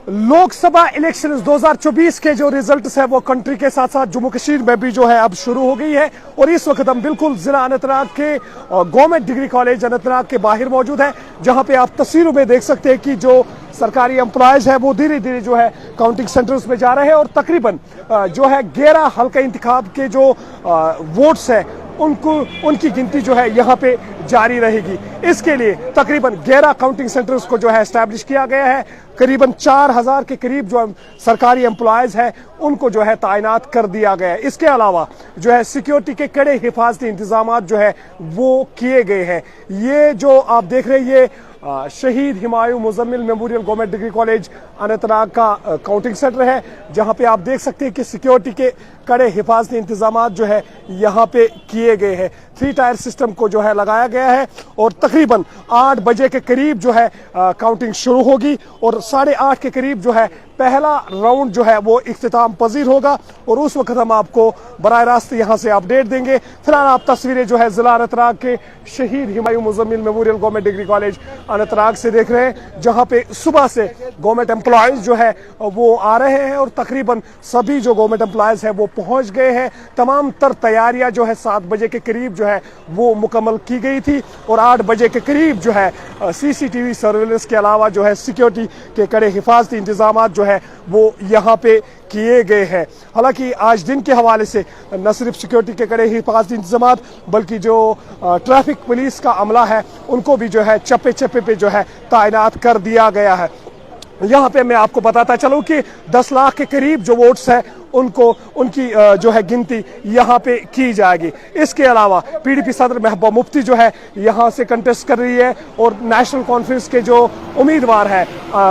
Lok Sabha elections 2024 के जो results है वो कंट्री के साथ साथ जम्मू कश्मीर में भी जो है अब शुरू हो गई है। और इस वक्त हम बिल्कुल जिला अनंतनाग के गवर्नमेंट डिग्री कॉलेज अनंतनाग के बाहर मौजूद है, जहां पे आप तस्वीरों में देख सकते हैं कि जो सरकारी एम्प्लॉयज है वो धीरे धीरे जो है काउंटिंग सेंटर्स में जा रहे हैं। और तकरीबन जो है 11 हल्का इंतखाब के जो वोट्स है उनकी गिनती जो है यहाँ पे जारी रहेगी। इसके लिए तकरीबन 11 काउंटिंग सेंटर्स को जो है एस्टैब्लिश किया गया है। करीबन 4000 के करीब जो सरकारी एम्प्लॉयज है उनको जो है तैनात कर दिया गया है। इसके अलावा जो है सिक्योरिटी के कड़े हिफाजती इंतजाम जो है वो किए गए हैं। ये जो आप देख रहे हैं ये शहीद Humayun Muzammil memorial government degree college Anantnag का काउंटिंग सेंटर है, जहां पे आप देख सकते हैं कि सिक्योरिटी के कड़े हिफाजती इंतजाम जो है यहाँ पे किए गए हैं। 3 टायर सिस्टम को जो है लगाया गया है और तकरीबन 8 बजे के करीब जो है काउंटिंग शुरू होगी और 8:30 के करीब जो है पहला राउंड जो है वो इख्तिताम पजीर होगा और उस वक्त हम आपको बराह रास्त यहाँ से अपडेट देंगे। फिलहाल आप तस्वीरें जो है जिला अनंतनाग के शहीद Humayun Muzammil memorial government degree college Anantnag से देख रहे हैं, जहाँ पे सुबह से गवर्नमेंट एम्प्लॉयज जो है वो आ रहे हैं और तकरीबन सभी जो गवर्नमेंट एम्प्लॉयज है वो पहुंच गए हैं। तमाम तर तैयारियां जो है 7 बजे के करीब जो है वो मुकम्मल की गई थी और 8 बजे के करीब जो है CCTV सर्वेलेंस के अलावा जो है सिक्योरिटी के कड़े हिफाजती इंतजाम जो है वो यहाँ पे किए गए हैं। हालांकि आज दिन के हवाले से न सिर्फ सिक्योरिटी के कड़े हिफाजती इंतजाम बल्कि जो ट्रैफिक पुलिस का अमला है उनको भी जो है चप्पे चप्पे पे जो है तैनात कर दिया गया है। यहाँ पे मैं आपको बताता चलूं कि 10 लाख के करीब जो वोट्स है उनकी जो है गिनती यहाँ पे की जाएगी। इसके अलावा PDP सदर महबूबा मुफ्ती जो है यहाँ से कंटेस्ट कर रही है और नेशनल कॉन्फ्रेंस के जो उम्मीदवार है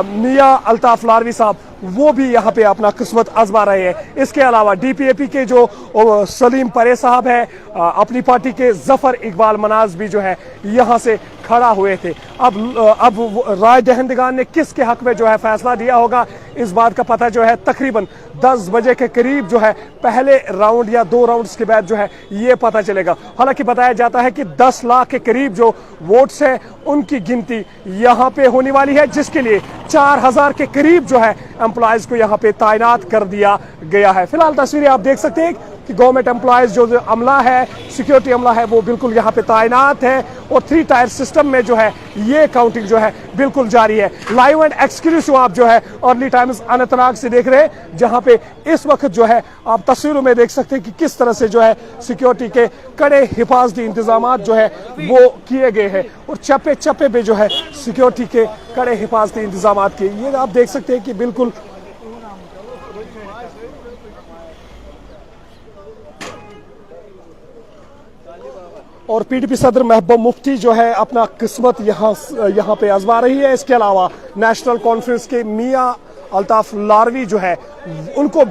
मियां अल्ताफ लारवी साहब वो भी यहाँ पे अपना किस्मत आजमा रहे हैं। इसके अलावा DPAP के जो सलीम परे साहब है अपनी पार्टी के जफर इकबाल मनाज भी जो है यहाँ से खड़ा हुए थे। अब राय दहिंदगान ने किसके हक में जो है फैसला दिया होगा इस बात का पता जो है तकरीबन 10 बजे के करीब जो है पहले राउंड या 2 राउंड्स के बाद जो है ये पता चलेगा। हालांकि बताया जाता है कि 10 लाख के करीब जो वोट्स है उनकी गिनती यहाँ पे होने वाली है, जिसके लिए 4000 के करीब जो है एम्प्लॉयज को यहाँ पे तैनात कर दिया गया है। फिलहाल तस्वीरें आप देख सकते हैं कि गवर्नमेंट एम्प्लॉयज जो अमला है सिक्योरिटी अमला है वो बिल्कुल यहाँ पे तैनात है और 3 टायर सिस्टम में जो है ये काउंटिंग जो है बिल्कुल जारी है। लाइव एंड एक्सक्लूसिव आप जो है अर्ली टाइम्स अनंतनाग से देख रहे हैं, जहां पे इस वक्त जो है आप तस्वीरों में देख सकते हैं कि किस तरह से जो है सिक्योरिटी के कड़े हिफाजती इंतजाम जो है वो किए गए हैं और चप्पे चप्पे पे जो है सिक्योरिटी के कड़े हिफाजती इंतजाम किए। ये आप देख सकते हैं कि बिल्कुल और PDP सदर महबूबा मुफ्ती जो है अपना किस्मत यहाँ पे आजमा रही है। इसके अलावा नेशनल कॉन्फ्रेंस के मियां अल्ताफ लारवी जो है उनको